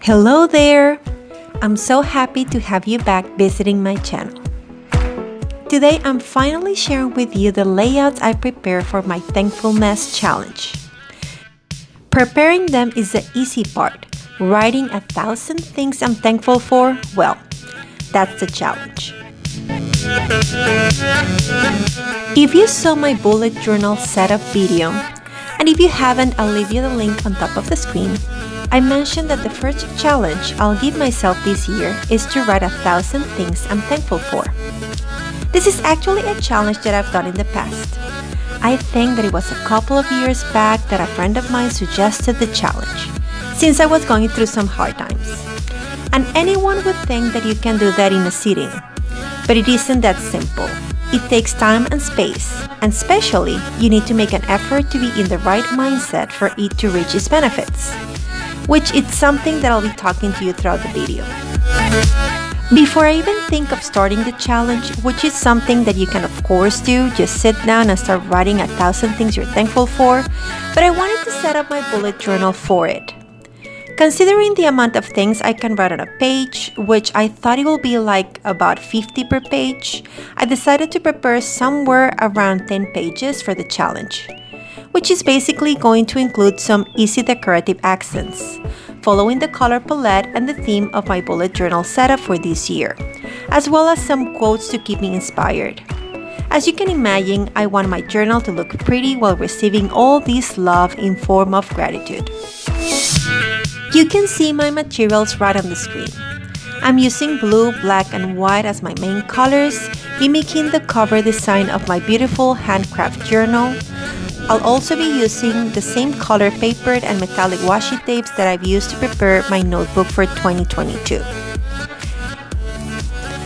Hello there! I'm so happy to have you back visiting my channel. Today I'm finally sharing with you the layouts I prepared for my Thankfulness challenge. Preparing them is the easy part. Writing 1,000 things I'm thankful for, well, that's the challenge. If you saw my bullet journal setup video, and if you haven't, I'll leave you the link on top of the screen, I mentioned that the first challenge I'll give myself this year is to write 1,000 things I'm thankful for. This is actually a challenge that I've done in the past. I think that it was a couple of years back that a friend of mine suggested the challenge, since I was going through some hard times. And anyone would think that you can do that in a sitting, but it isn't that simple. It takes time and space, and especially you need to make an effort to be in the right mindset for it to reach its benefits, which is something that I'll be talking to you throughout the video. Before I even think of starting the challenge, which is something that you can of course do, just sit down and start writing 1,000 things you're thankful for, but I wanted to set up my bullet journal for it. Considering the amount of things I can write on a page, which I thought it will be like about 50 per page, I decided to prepare somewhere around 10 pages for the challenge, which is basically going to include some easy decorative accents, following the color palette and the theme of my bullet journal setup for this year, as well as some quotes to keep me inspired. As you can imagine, I want my journal to look pretty while receiving all this love in form of gratitude. You can see my materials right on the screen. I'm using blue, black, and white as my main colors, mimicking the cover design of my beautiful handcraft journal. I'll also be using the same color papered and metallic washi tapes that I've used to prepare my notebook for 2022.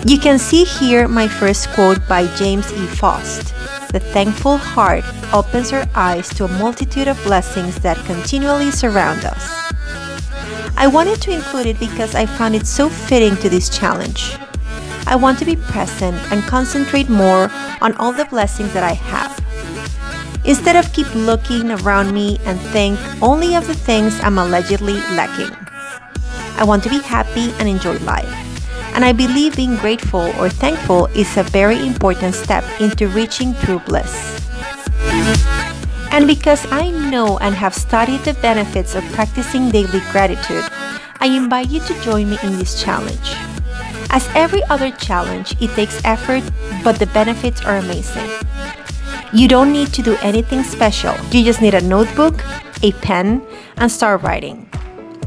You can see here my first quote by James E. Faust. The thankful heart opens her eyes to a multitude of blessings that continually surround us. I wanted to include it because I found it so fitting to this challenge. I want to be present and concentrate more on all the blessings that I have, instead of keep looking around me and think only of the things I'm allegedly lacking. I want to be happy and enjoy life, and I believe being grateful or thankful is a very important step into reaching true bliss. And because I know and have studied the benefits of practicing daily gratitude, I invite you to join me in this challenge. As every other challenge, it takes effort, but the benefits are amazing. You don't need to do anything special. You just need a notebook, a pen, and start writing.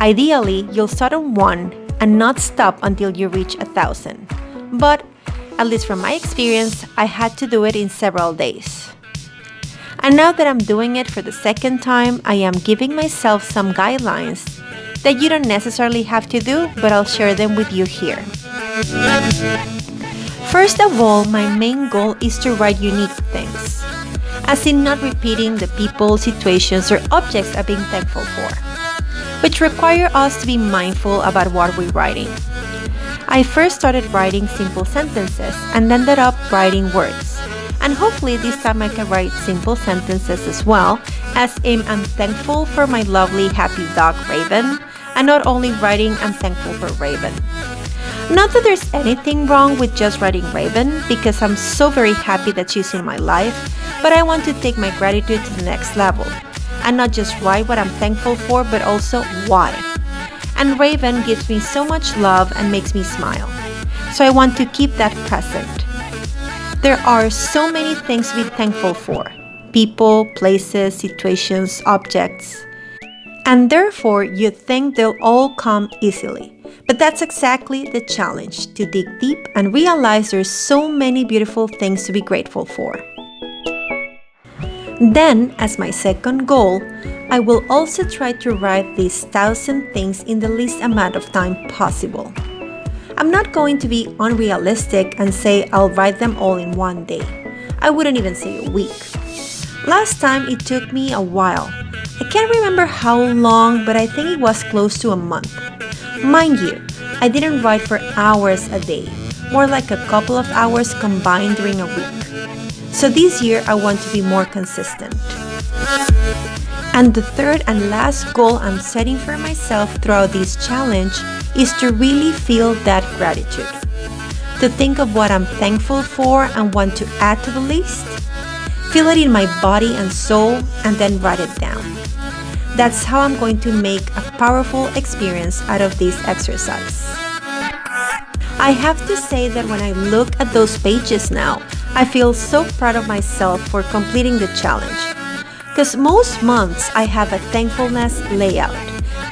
Ideally, you'll start on 1 and not stop until you reach 1,000. But, at least from my experience, I had to do it in several days. And now that I'm doing it for the second time, I am giving myself some guidelines that you don't necessarily have to do, but I'll share them with you here. First of all, my main goal is to write unique things, as in not repeating the people, situations, or objects I'm being thankful for, which require us to be mindful about what we're writing. I first started writing simple sentences and ended up writing words. And hopefully this time I can write simple sentences as well, as in I'm thankful for my lovely happy dog Raven, and not only writing I'm thankful for Raven. Not that there's anything wrong with just writing Raven, because I'm so very happy that she's in my life, but I want to take my gratitude to the next level, and not just write what I'm thankful for, but also why. And Raven gives me so much love and makes me smile, so I want to keep that present. There are so many things to be thankful for: people, places, situations, objects. And therefore, you think they'll all come easily. But that's exactly the challenge, to dig deep and realize there's so many beautiful things to be grateful for. Then, as my second goal, I will also try to write these 1,000 things in the least amount of time possible. I'm not going to be unrealistic and say I'll write them all in one day. I wouldn't even say a week. Last time it took me a while. I can't remember how long, but I think it was close to a month. Mind you, I didn't write for hours a day, more like a couple of hours combined during a week. So this year I want to be more consistent. And the third and last goal I'm setting for myself throughout this challenge is to really feel that gratitude. To think of what I'm thankful for and want to add to the list. Feel it in my body and soul and then write it down. That's how I'm going to make a powerful experience out of this exercise. I have to say that when I look at those pages now, I feel so proud of myself for completing the challenge. Because most months I have a thankfulness layout,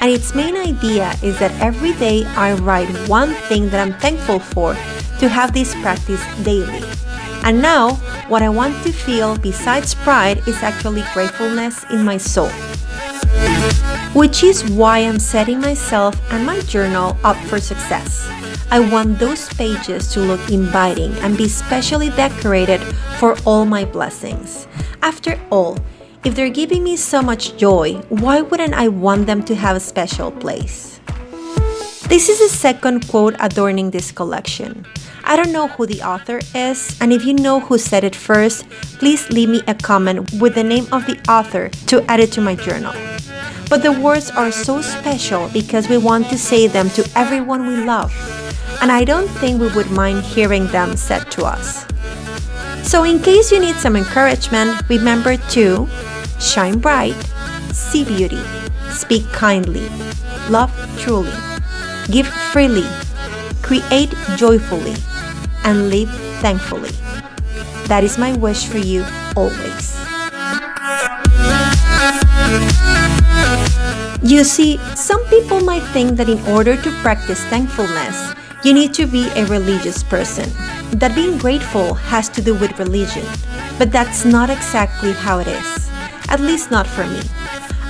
and its main idea is that every day I write one thing that I'm thankful for to have this practice daily. And now, what I want to feel besides pride is actually gratefulness in my soul. Which is why I'm setting myself and my journal up for success. I want those pages to look inviting and be specially decorated for all my blessings. After all, if they're giving me so much joy, why wouldn't I want them to have a special place? This is the second quote adorning this collection. I don't know who the author is, and if you know who said it first, please leave me a comment with the name of the author to add it to my journal. But the words are so special because we want to say them to everyone we love, and I don't think we would mind hearing them said to us. So in case you need some encouragement, remember to shine bright, see beauty, speak kindly, love truly, give freely, create joyfully, and live thankfully. That is my wish for you always. You see, some people might think that in order to practice thankfulness, you need to be a religious person, that being grateful has to do with religion, but that's not exactly how it is, at least not for me.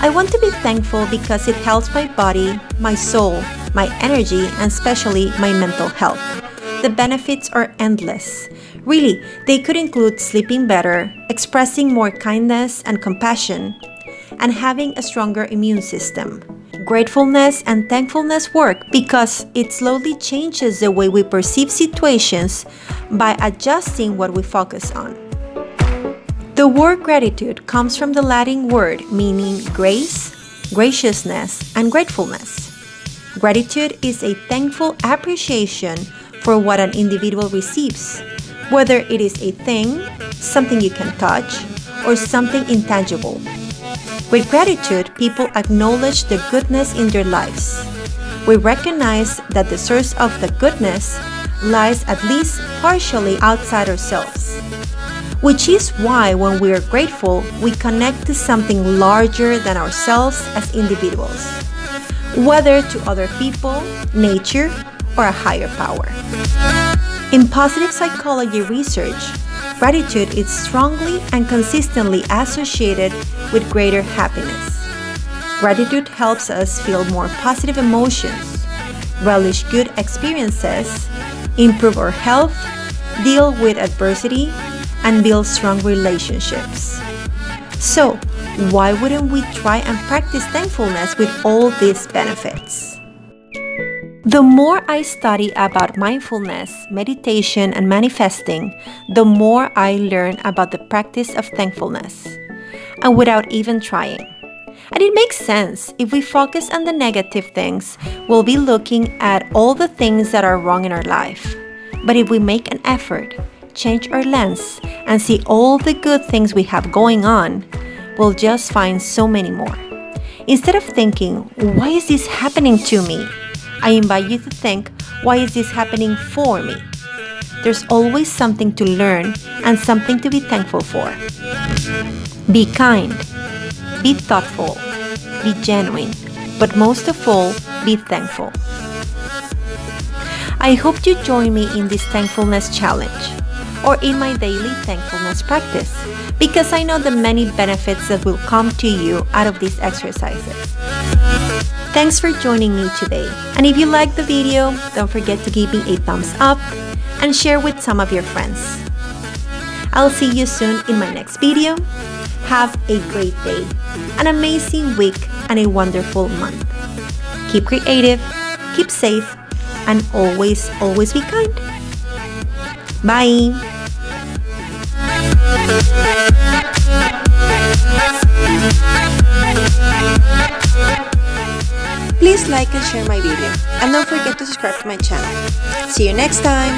I want to be thankful because it helps my body, my soul, my energy, and especially my mental health. The benefits are endless. Really, they could include sleeping better, expressing more kindness and compassion, and having a stronger immune system. Gratefulness and thankfulness work because it slowly changes the way we perceive situations by adjusting what we focus on. The word gratitude comes from the Latin word meaning grace, graciousness, and gratefulness. Gratitude is a thankful appreciation for what an individual receives, whether it is a thing, something you can touch, or something intangible. With gratitude, people acknowledge the goodness in their lives. We recognize that the source of the goodness lies at least partially outside ourselves. Which is why when we are grateful, we connect to something larger than ourselves as individuals, whether to other people, nature, or a higher power. In positive psychology research, gratitude is strongly and consistently associated with greater happiness. Gratitude helps us feel more positive emotions, relish good experiences, improve our health, deal with adversity, and build strong relationships. So, why wouldn't we try and practice thankfulness with all these benefits? The more I study about mindfulness, meditation, and manifesting, the more I learn about the practice of thankfulness, and without even trying. And it makes sense. If we focus on the negative things, we'll be looking at all the things that are wrong in our life. But if we make an effort, change our lens, and see all the good things we have going on, we'll just find so many more. Instead of thinking, why is this happening to me? I invite you to think, why is this happening for me? There's always something to learn and something to be thankful for. Be kind, be thoughtful, be genuine, but most of all, be thankful. I hope you join me in this thankfulness challenge or in my daily thankfulness practice, because I know the many benefits that will come to you out of these exercises. Thanks for joining me today. And if you liked the video, don't forget to give me a thumbs up and share with some of your friends. I'll see you soon in my next video. Have a great day, an amazing week, and a wonderful month. Keep creative, keep safe, and always, always be kind. Bye! Please like and share my video, and don't forget to subscribe to my channel. See you next time!